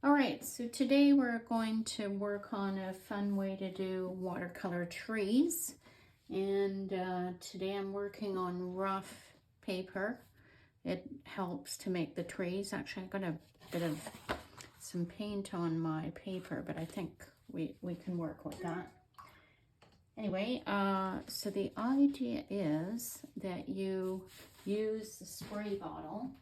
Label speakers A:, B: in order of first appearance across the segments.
A: All right, so today we're going to work on a fun way to do watercolor trees. And today I'm working on rough paper. It helps to make the trees. Actually, I've got a bit of some paint on my paper, but I think we can work with that. Anyway, so the idea is that you use the spray bottle.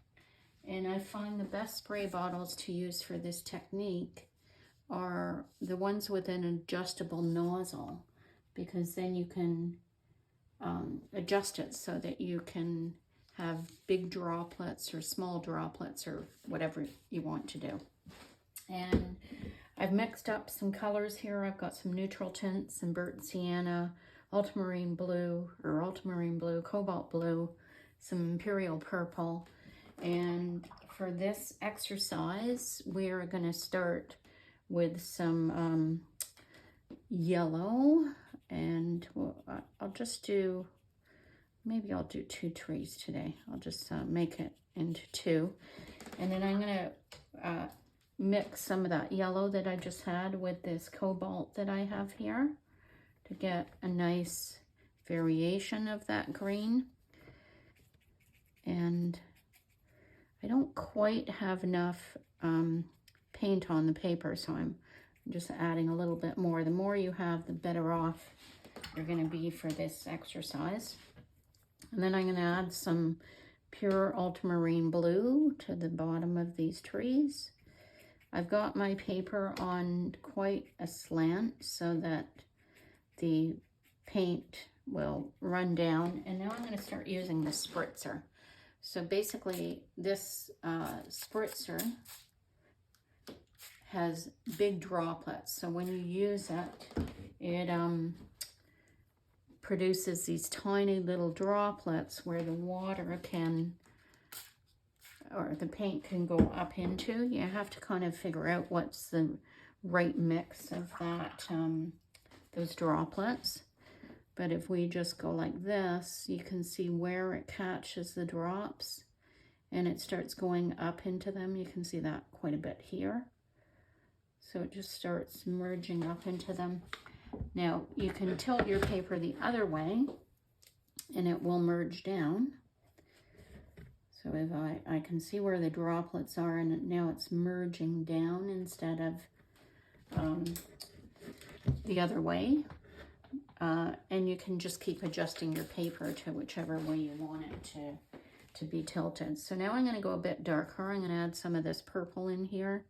A: And I find the best spray bottles to use for this technique are the ones with an adjustable nozzle, because then you can adjust it so that you can have big droplets or small droplets or whatever you want to do. And I've mixed up some colors here. I've got some neutral tints, some burnt sienna, ultramarine blue, cobalt blue, some imperial purple. And for this exercise, we're going to start with some yellow, and I'll just do, maybe I'll do 2 trees today. I'll just make it into 2. And then I'm going to mix some of that yellow that I just had with this cobalt that I have here to get a nice variation of that green. And I don't quite have enough paint on the paper, so I'm just adding a little bit more. The more you have, the better off you're going to be for this exercise. And then I'm going to add some pure ultramarine blue to the bottom of these trees. I've got my paper on quite a slant so that the paint will run down. And now I'm going to start using the spritzer. So basically, this spritzer has big droplets. So when you use it, it produces these tiny little droplets where the water can, or the paint can go up into. You have to kind of figure out what's the right mix of that, those droplets. But if we just go like this, you can see where it catches the drops and it starts going up into them. You can see that quite a bit here. So it just starts merging up into them. Now you can tilt your paper the other way and it will merge down. So if I can see where the droplets are, and now it's merging down instead of the other way. And you can just keep adjusting your paper to whichever way you want it to be tilted. So now I'm going to go a bit darker. I'm going to add some of this purple in here.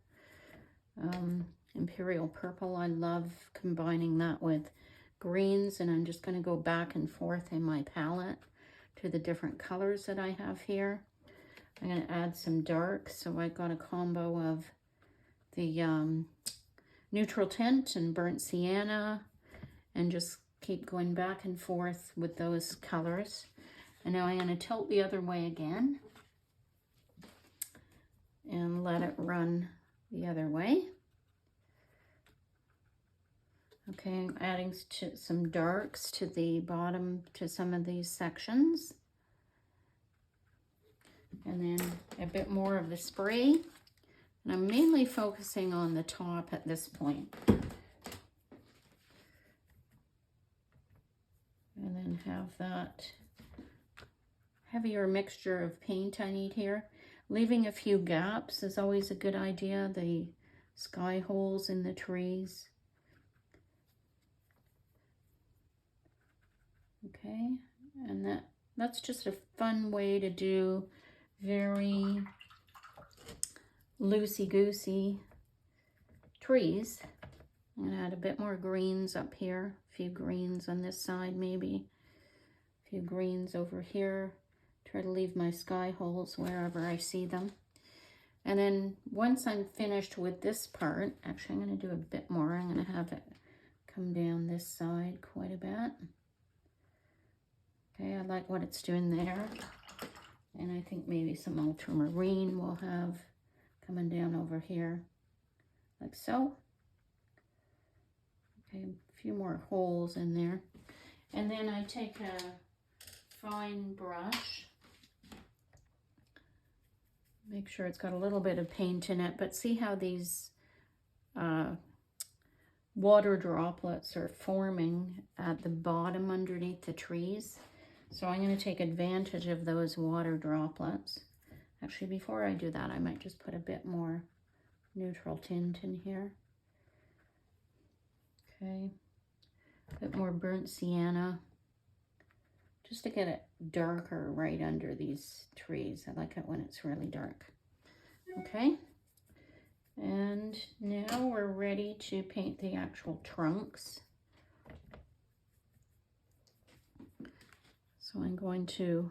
A: Imperial purple. I love combining that with greens, and I'm just going to go back and forth in my palette to the different colors that I have here. I'm going to add some darks. So I got a combo of the neutral tint and burnt sienna, and just keep going back and forth with those colors. And now I'm going to tilt the other way again and let it run the other way. Okay, I'm adding some darks to the bottom to some of these sections. And then a bit more of the spray. And I'm mainly focusing on the top at this point. And then have that heavier mixture of paint I need here. Leaving a few gaps is always a good idea. The sky holes in the trees. Okay, and that's just a fun way to do very loosey-goosey trees. I'm going to add a bit more greens up here, a few greens on this side maybe, a few greens over here. Try to leave my sky holes wherever I see them. And then once I'm finished with this part, actually I'm going to do a bit more. I'm going to have it come down this side quite a bit. Okay, I like what it's doing there. And I think maybe some ultramarine we'll have coming down over here, like so. Okay, a few more holes in there. And then I take a fine brush, make sure it's got a little bit of paint in it, but see how these water droplets are forming at the bottom underneath the trees. So I'm going to take advantage of those water droplets. Actually, before I do that, I might just put a bit more neutral tint in here. Okay, a bit more burnt sienna, just to get it darker right under these trees. I like it when it's really dark. Okay, and now we're ready to paint the actual trunks. So I'm going to,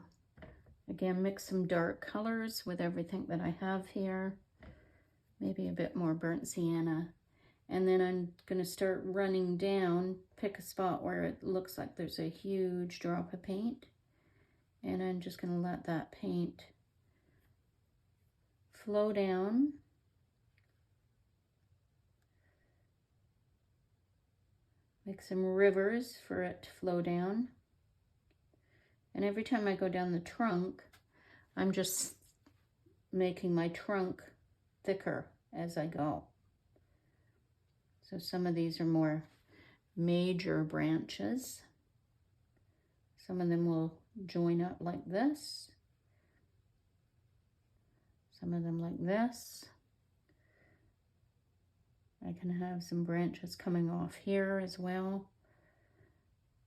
A: again, mix some dark colors with everything that I have here. Maybe a bit more burnt sienna. And then I'm going to start running down, pick a spot where it looks like there's a huge drop of paint. And I'm just going to let that paint flow down. Make some rivers for it to flow down. And every time I go down the trunk, I'm just making my trunk thicker as I go. So some of these are more major branches. Some of them will join up like this. Some of them like this. I can have some branches coming off here as well.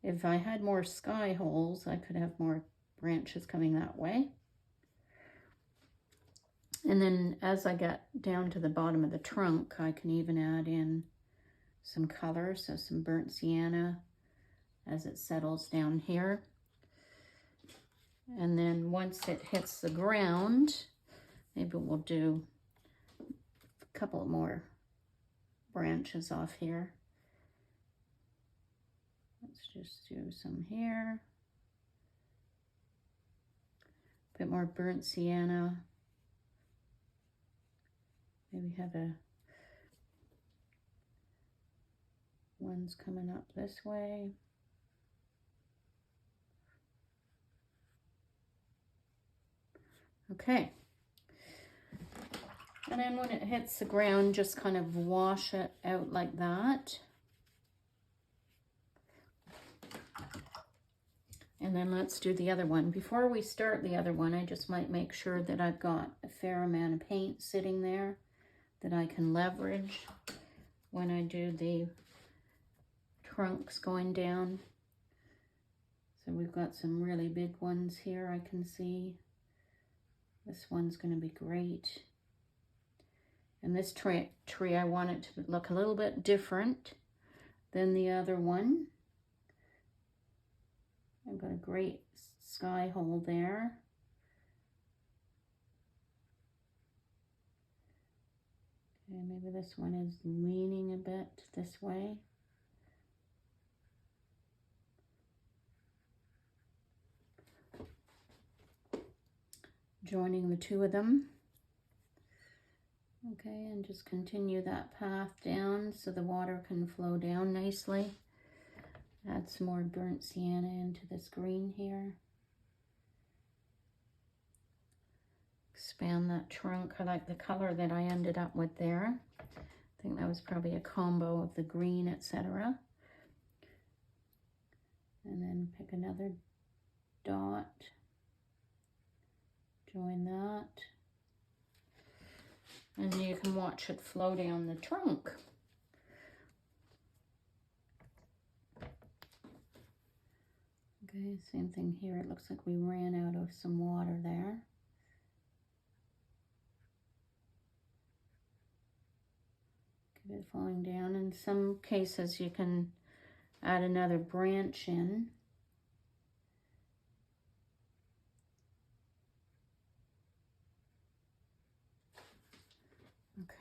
A: If I had more sky holes, I could have more branches coming that way. And then as I get down to the bottom of the trunk, I can even add in some color, so some burnt sienna as it settles down here. And then once it hits the ground, maybe we'll do a couple more branches off here. Let's just do some here. A bit more burnt sienna. Maybe have ones coming up this way. Okay. And then when it hits the ground, just kind of wash it out like that. And then let's do the other one. Before we start the other one, I just might make sure that I've got a fair amount of paint sitting there that I can leverage when I do the trunks going down. So we've got some really big ones here I can see. This one's going to be great. And this tree, I want it to look a little bit different than the other one. I've got a great sky hole there. Okay, maybe this one is leaning a bit this way. Joining the two of them. Okay, and just continue that path down so the water can flow down nicely. Add some more burnt sienna into this green here. Expand that trunk. I like the color that I ended up with there. I think that was probably a combo of the green, etc. And then pick another dot. Join that. And you can watch it flow down the trunk. Okay, same thing here. It looks like we ran out of some water there. Keep it flowing down. In some cases, you can add another branch in.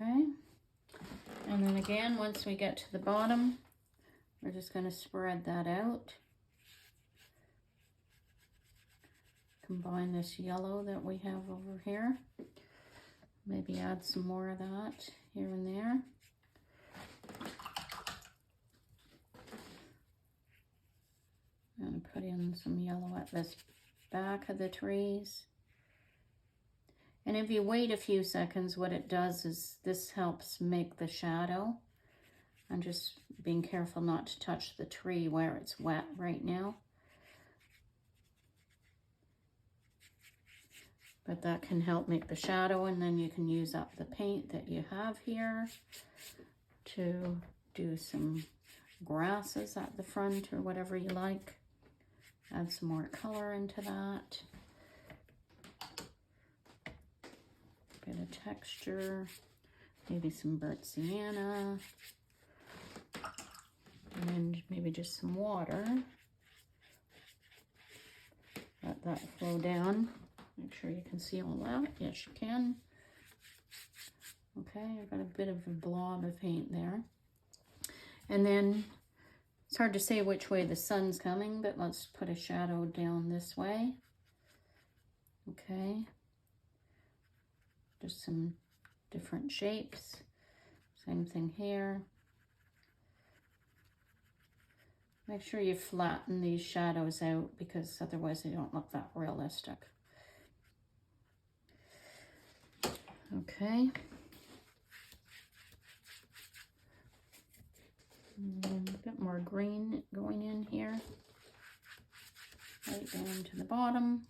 A: Okay, and then again, once we get to the bottom, we're just going to spread that out. Combine this yellow that we have over here. Maybe add some more of that here and there. I'm going to put in some yellow at this back of the trees. And if you wait a few seconds, what it does is this helps make the shadow. I'm just being careful not to touch the tree where it's wet right now. But that can help make the shadow, and then you can use up the paint that you have here to do some grasses at the front or whatever you like. Add some more color into that. Bit of texture, maybe some burnt sienna, and then maybe just some water. Let that flow down. Make sure you can see all that. Yes, you can. Okay, I've got a bit of a blob of paint there. And then, it's hard to say which way the sun's coming, but let's put a shadow down this way. Okay. Just some different shapes. Same thing here. Make sure you flatten these shadows out because otherwise they don't look that realistic. Okay. And a bit more green going in here. Right down to the bottom.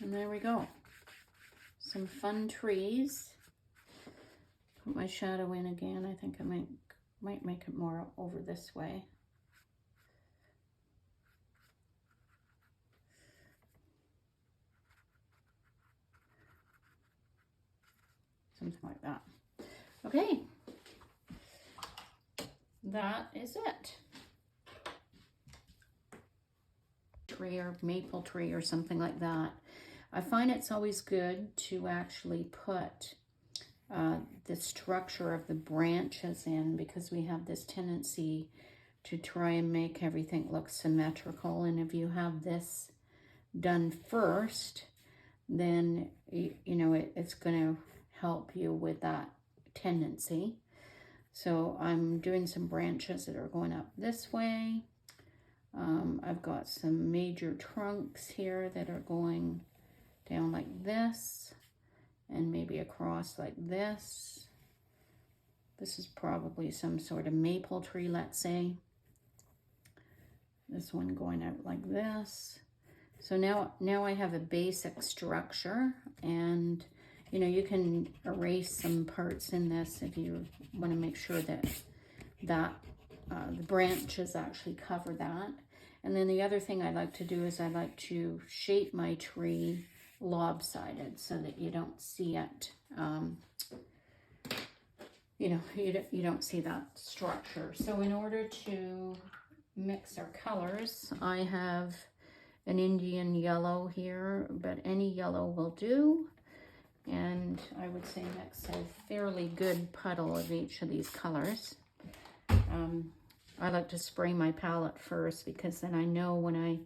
A: And there we go. Some fun trees. Put my shadow in again. I think I might make it more over this way. Something like that. Okay. That is it. Tree or maple tree or something like that. I find it's always good to actually put the structure of the branches in, because we have this tendency to try and make everything look symmetrical. And if you have this done first, then you know it's going to help you with that tendency. So I'm doing some branches that are going up this way. I've got some major trunks here that are going down like this and maybe across like this. This is probably some sort of maple tree, let's say. This one going out like this. So now I have a basic structure, and you know, you can erase some parts in this if you want to make sure that the branches actually cover that. And then the other thing I like to do is I like to shape my tree lopsided so that you don't see it, you know, you don't see that structure. So in order to mix our colors, I have an Indian yellow here, but any yellow will do. And I would say mix a fairly good puddle of each of these colors. I like to spray my palette first, because then I know when I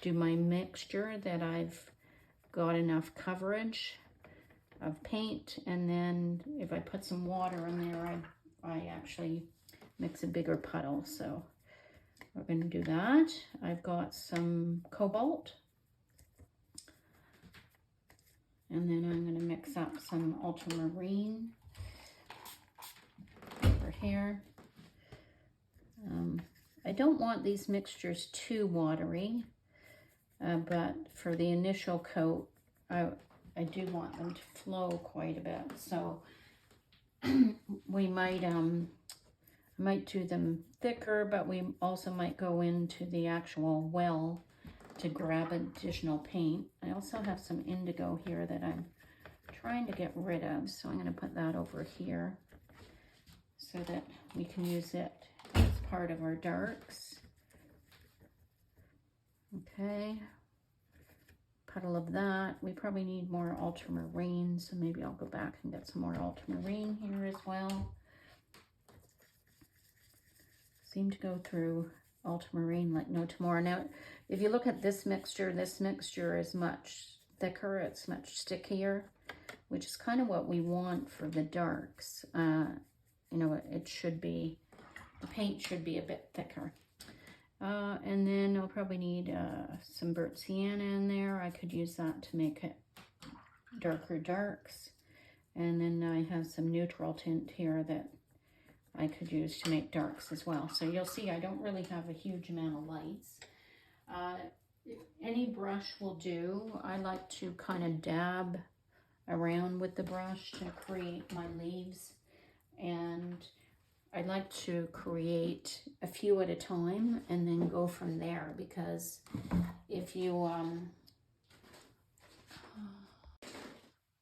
A: do my mixture that I've got enough coverage of paint. And then if I put some water in there, I actually mix a bigger puddle. So we're going to do that. I've got some cobalt. And then I'm going to mix up some ultramarine over here. I don't want these mixtures too watery, but for the initial coat, I do want them to flow quite a bit. So we might do them thicker, but we also might go into the actual well to grab additional paint. I also have some indigo here that I'm trying to get rid of, so I'm going to put that over here so that we can use it as part of our darks. Okay, puddle of that. We probably need more ultramarine, so maybe I'll go back and get some more ultramarine here as well. Seem to go through ultramarine like no tomorrow. Now, if you look at this mixture is much thicker, it's much stickier, which is kind of what we want for the darks. You know, it should be, the paint should be a bit thicker. And then I'll probably need some burnt sienna in there. I could use that to make it darker darks. And then I have some neutral tint here that I could use to make darks as well. So you'll see I don't really have a huge amount of lights. Any brush will do. I like to kind of dab around with the brush to create my leaves. And I like to create a few at a time and then go from there, because if you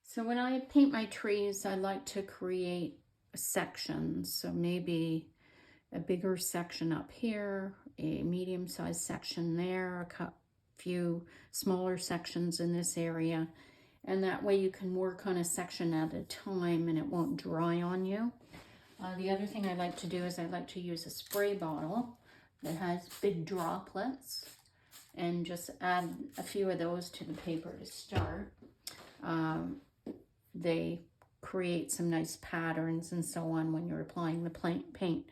A: so when I paint my trees, I like to create sections. So maybe a bigger section up here, a medium-sized section there, a few smaller sections in this area, and that way you can work on a section at a time and it won't dry on you. The other thing I like to do is I like to use a spray bottle that has big droplets and just add a few of those to the paper to start. They create some nice patterns and so on when you're applying the paint.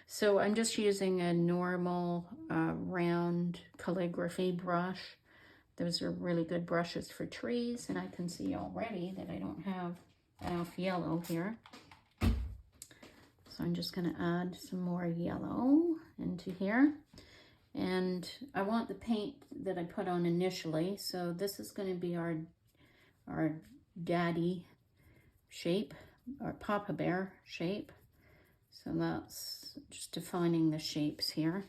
A: So I'm just using a normal round calligraphy brush. Those are really good brushes for trees, and I can see already that I don't have enough yellow here. So I'm just going to add some more yellow into here. And I want the paint that I put on initially. So this is going to be our daddy shape, our Papa Bear shape. So that's just defining the shapes here.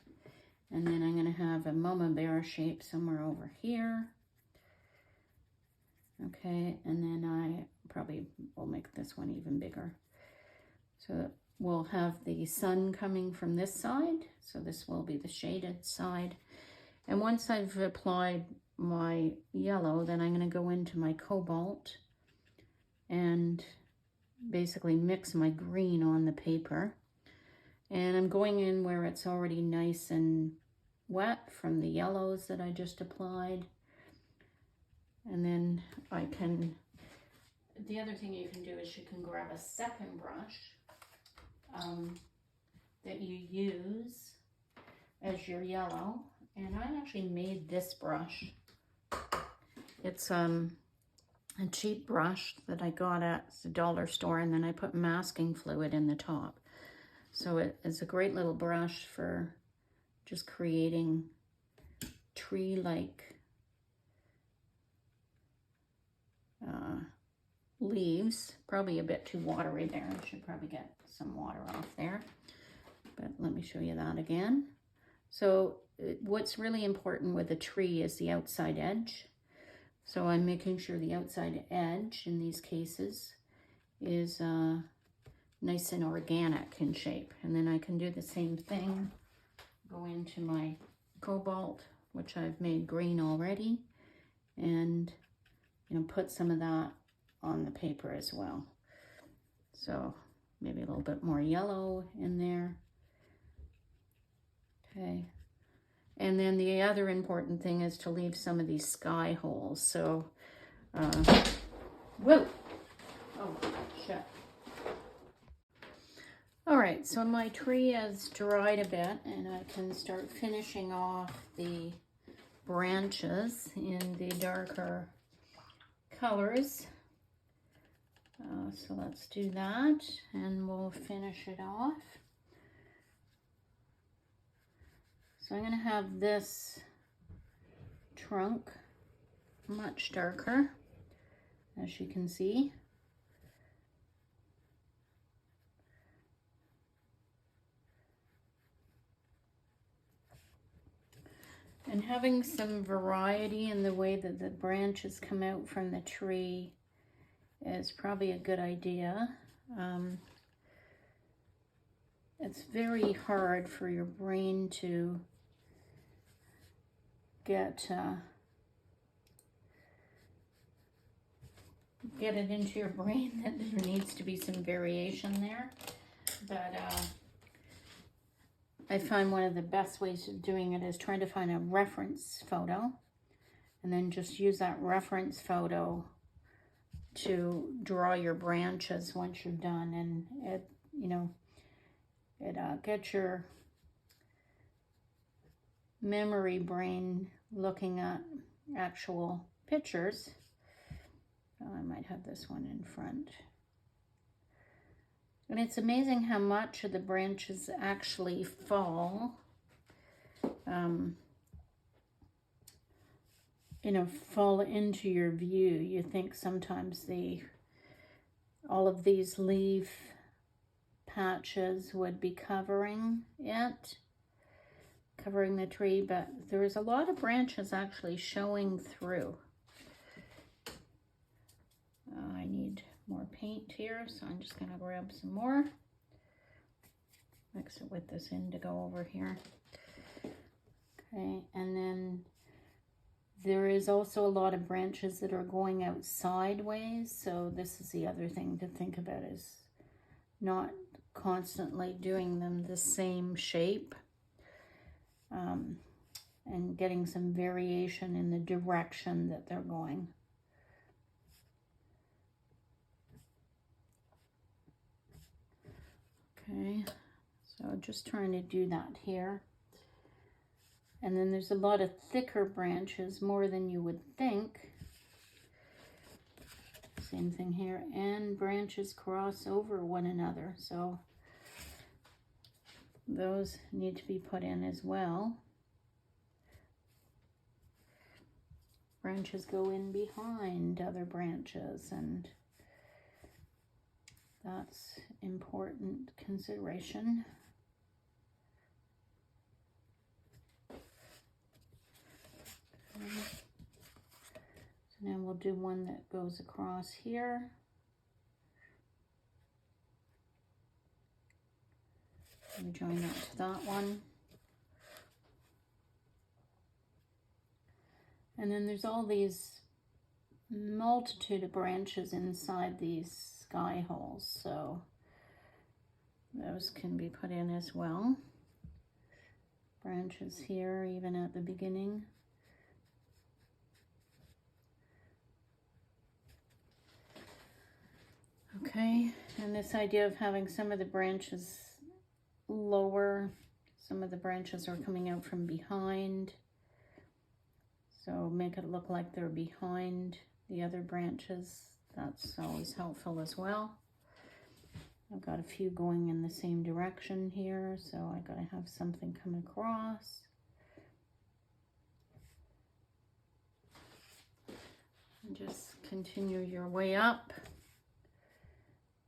A: And then I'm going to have a Mama Bear shape somewhere over here. Okay, and then I probably will make this one even bigger. So we'll have the sun coming from this side. So this will be the shaded side. And once I've applied my yellow, then I'm going to go into my cobalt and basically mix my green on the paper. And I'm going in where it's already nice and wet from the yellows that I just applied. And then I can, the other thing you can do is you can grab a second brush that you use as your yellow. And I actually made this brush. It's a cheap brush that I got at the dollar store, and then I put masking fluid in the top. So it's a great little brush for just creating tree-like leaves. Probably a bit too watery there. I should probably get some water off there. But let me show you that again. So what's really important with a tree is the outside edge. So I'm making sure the outside edge in these cases is nice and organic in shape. And then I can do the same thing. Go into my cobalt, which I've made green already, and put some of that on the paper as well. So maybe a little bit more yellow in there. Okay. And then the other important thing is to leave some of these sky holes. So, whoa! Oh, shit. All right, so my tree has dried a bit, and I can start finishing off the branches in the darker colors. So let's do that, and we'll finish it off. So I'm going to have this trunk much darker, as you can see. And having some variety in the way that the branches come out from the tree is probably a good idea. It's very hard for your brain to get it into your brain that there needs to be some variation there. But I find one of the best ways of doing it is trying to find a reference photo and then just use that reference photo to draw your branches once you're done. And it gets your memory brain looking at actual pictures. I might have this one in front. And it's amazing how much of the branches actually fall, fall into your view. You think sometimes all of these leaf patches would be covering the tree, but there's a lot of branches actually showing through. I need more paint here, so I'm just going to grab some more. Mix it with this indigo over here. Okay, and then there is also a lot of branches that are going out sideways, so this is the other thing to think about, is not constantly doing them the same shape, and getting some variation in the direction that they're going. Okay, so just trying to do that here. And then there's a lot of thicker branches, more than you would think. Same thing here, and branches cross over one another, so those need to be put in as well. Branches go in behind other branches, and that's important consideration. Okay. So now we'll do one that goes across here. We join that to that one. And then there's all these multitude of branches inside these sky holes, so those can be put in as well. Branches here, even at the beginning. Okay, and this idea of having some of the branches lower, some of the branches are coming out from behind. So make it look like they're behind the other branches. That's always helpful as well. I've got a few going in the same direction here, so I gotta have something come across. And just continue your way up,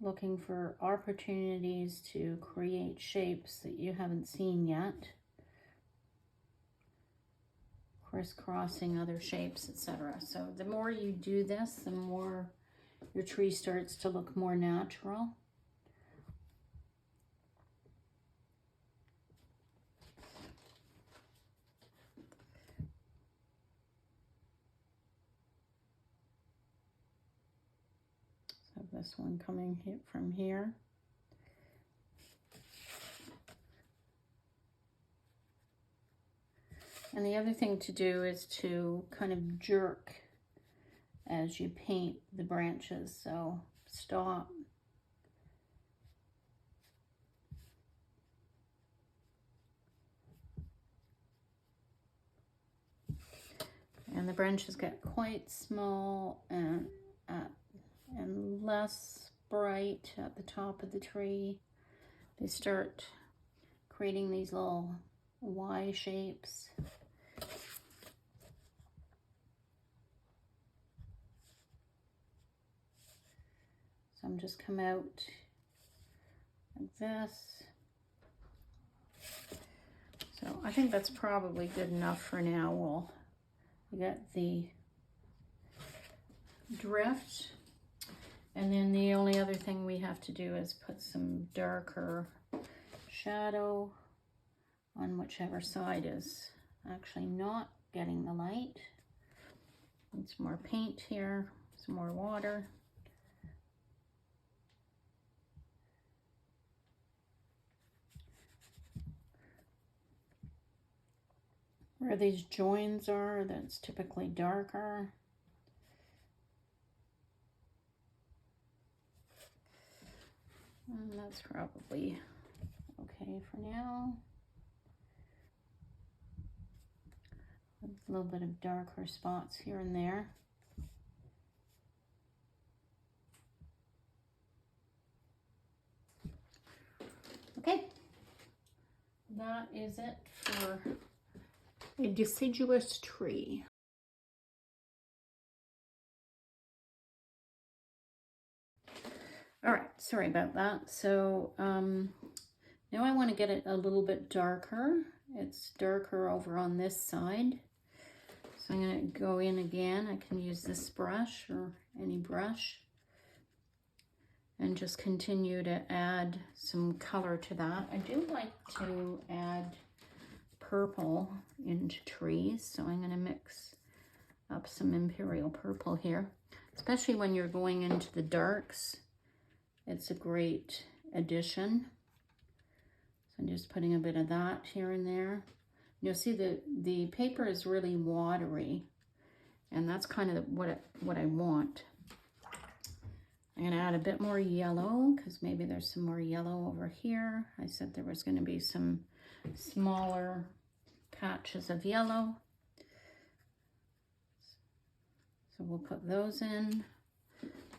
A: looking for opportunities to create shapes that you haven't seen yet. Crisscrossing other shapes, etc. So the more you do this, the more your tree starts to look more natural. So this one coming from here. And the other thing to do is to kind of jerk as you paint the branches. So stop. And the branches get quite small and less bright at the top of the tree. They start creating these little Y shapes. Some just come out like this. So I think that's probably good enough for now. We'll get the drift. And then the only other thing we have to do is put some darker shadow on whichever side is actually not getting the light. Need some more paint here, some more water. Where these joins are, that's typically darker. And that's probably okay for now. A little bit of darker spots here and there. Okay, that is it for a deciduous tree. All right, sorry about that. So now I want to get it a little bit darker. It's darker over on this side. So I'm going to go in again. I can use this brush or any brush and just continue to add some color to that. I do like to add purple into trees, so I'm going to mix up some Imperial Purple here, especially when you're going into the darks. It's a great addition. So I'm just putting a bit of that here and there. You'll see the paper is really watery, and that's kind of what I want. I'm going to add a bit more yellow because maybe there's some more yellow over here. I said there was going to be some smaller patches of yellow. So we'll put those in.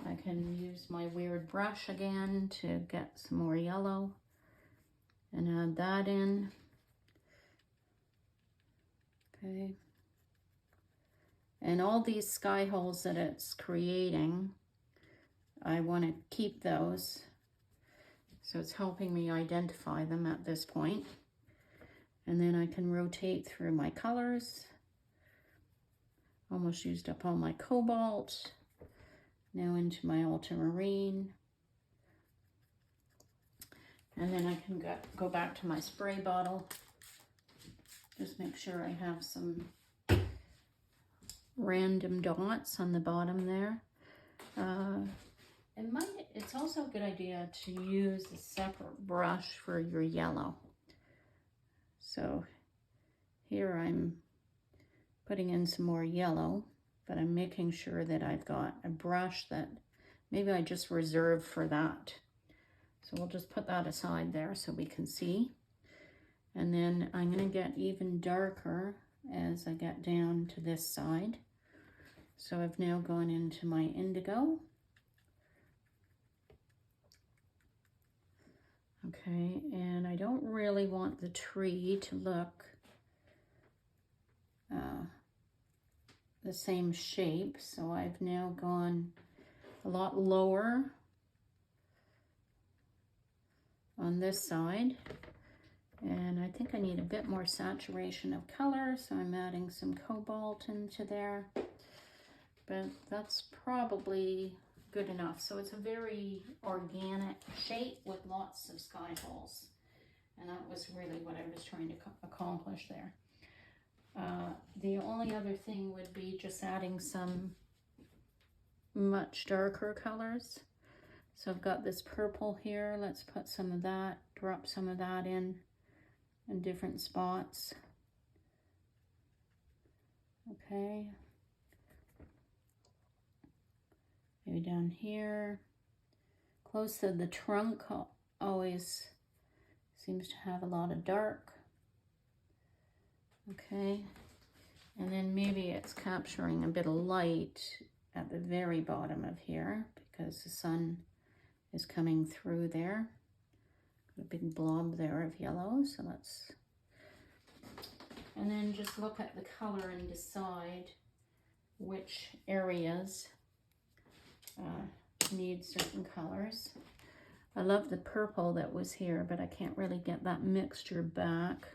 A: I can use my weird brush again to get some more yellow and add that in. Okay. And all these sky holes that it's creating, I want to keep those. So it's helping me identify them at this point. And then I can rotate through my colors. Almost used up all my cobalt. Now into my ultramarine. And then I can go back to my spray bottle. Just make sure I have some random dots on the bottom there. It's also a good idea to use a separate brush for your yellow. So here I'm putting in some more yellow, but I'm making sure that I've got a brush that maybe I just reserved for that. So we'll just put that aside there so we can see. And then I'm going to get even darker as I get down to this side. So I've now gone into my indigo. Okay, and I don't really want the tree to look the same shape, so I've now gone a lot lower on this side. And I think I need a bit more saturation of color, so I'm adding some cobalt into there. But that's probably good enough. So it's a very organic shape with lots of sky holes. And that was really what I was trying to accomplish there. The only other thing would be just adding some much darker colors. So I've got this purple here. Let's put some of that, drop some of that in different spots. Okay. Maybe down here. Close to the trunk always seems to have a lot of dark. Okay. And then maybe it's capturing a bit of light at the very bottom of here because the sun is coming through there. Got a big blob there of yellow, so let's... And then just look at the color and decide which areas need certain colors. I love the purple that was here, but I can't really get that mixture back.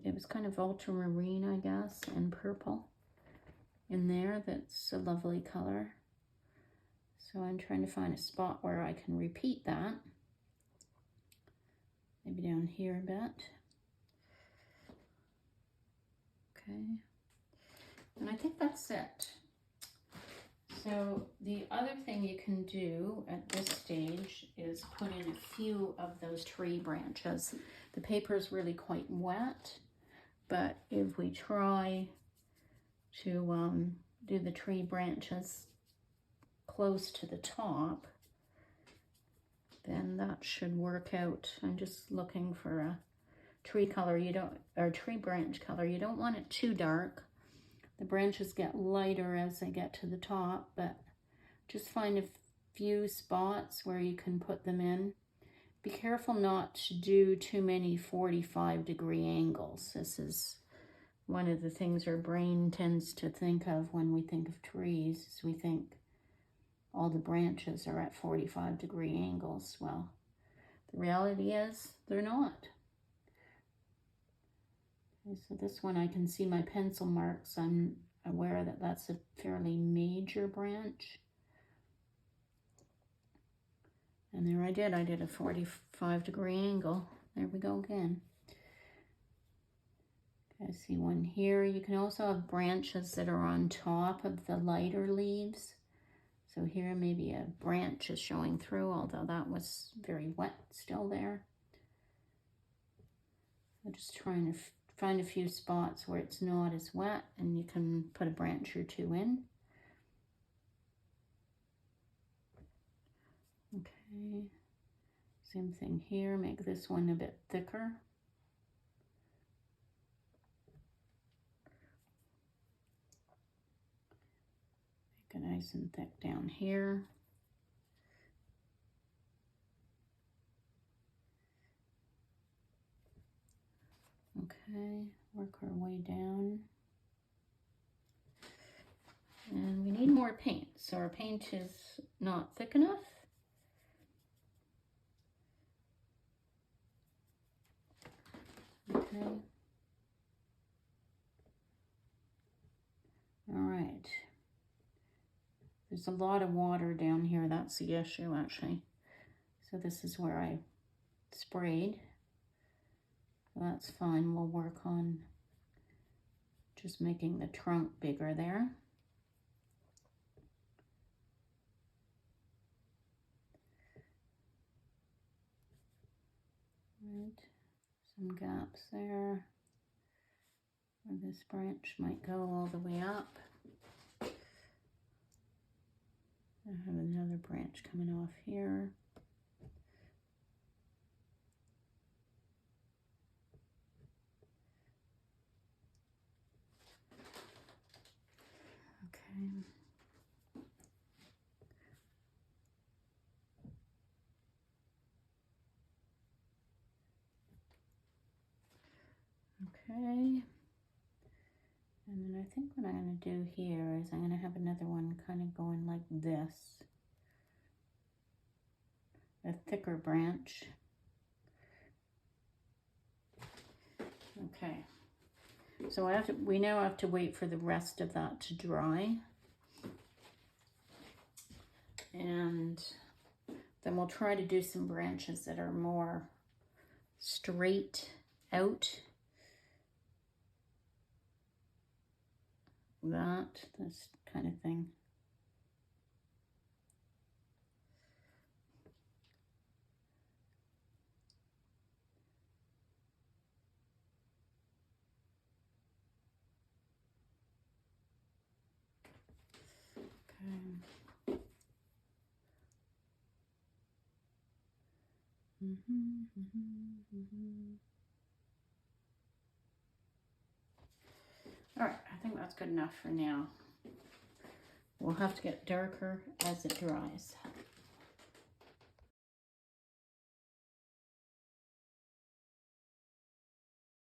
A: It was kind of ultramarine, I guess, and purple in there. That's a lovely color. So I'm trying to find a spot where I can repeat that. Maybe down here a bit. Okay. And I think that's it. So the other thing you can do at this stage is put in a few of those tree branches. The paper is really quite wet, but if we try to do the tree branches close to the top, then that should work out. I'm just looking for a tree color, or tree branch color, you don't want it too dark. The branches get lighter as they get to the top, but just find a few spots where you can put them in. Be careful not to do too many 45-degree angles. This is one of the things our brain tends to think of when we think of trees, is we think all the branches are at 45-degree angles. Well, the reality is they're not. Okay, so this one I can see my pencil marks. I'm aware that that's a fairly major branch. And there I did a 45-degree angle. There we go again. I see one here. You can also have branches that are on top of the lighter leaves. So here maybe a branch is showing through, although that was very wet still there. I'm just trying to find a few spots where it's not as wet, and you can put a branch or two in. Okay, same thing here. Make this one a bit thicker. Make it nice and thick down here. Okay, work our way down. And we need more paint, so our paint is not thick enough. Okay. All right. There's a lot of water down here. That's the issue, actually. So this is where I sprayed. That's fine. We'll work on just making the trunk bigger there. Right. Some gaps there. Where this branch might go all the way up. I have another branch coming off here. Okay. Okay. And then I think what I'm going to do here is I'm going to have another one kind of going like this. A thicker branch. Okay. So we now have to wait for the rest of that to dry. And then we'll try to do some branches that are more straight out. This kind of thing. Okay. All right, I think that's good enough for now. We'll have to get darker as it dries.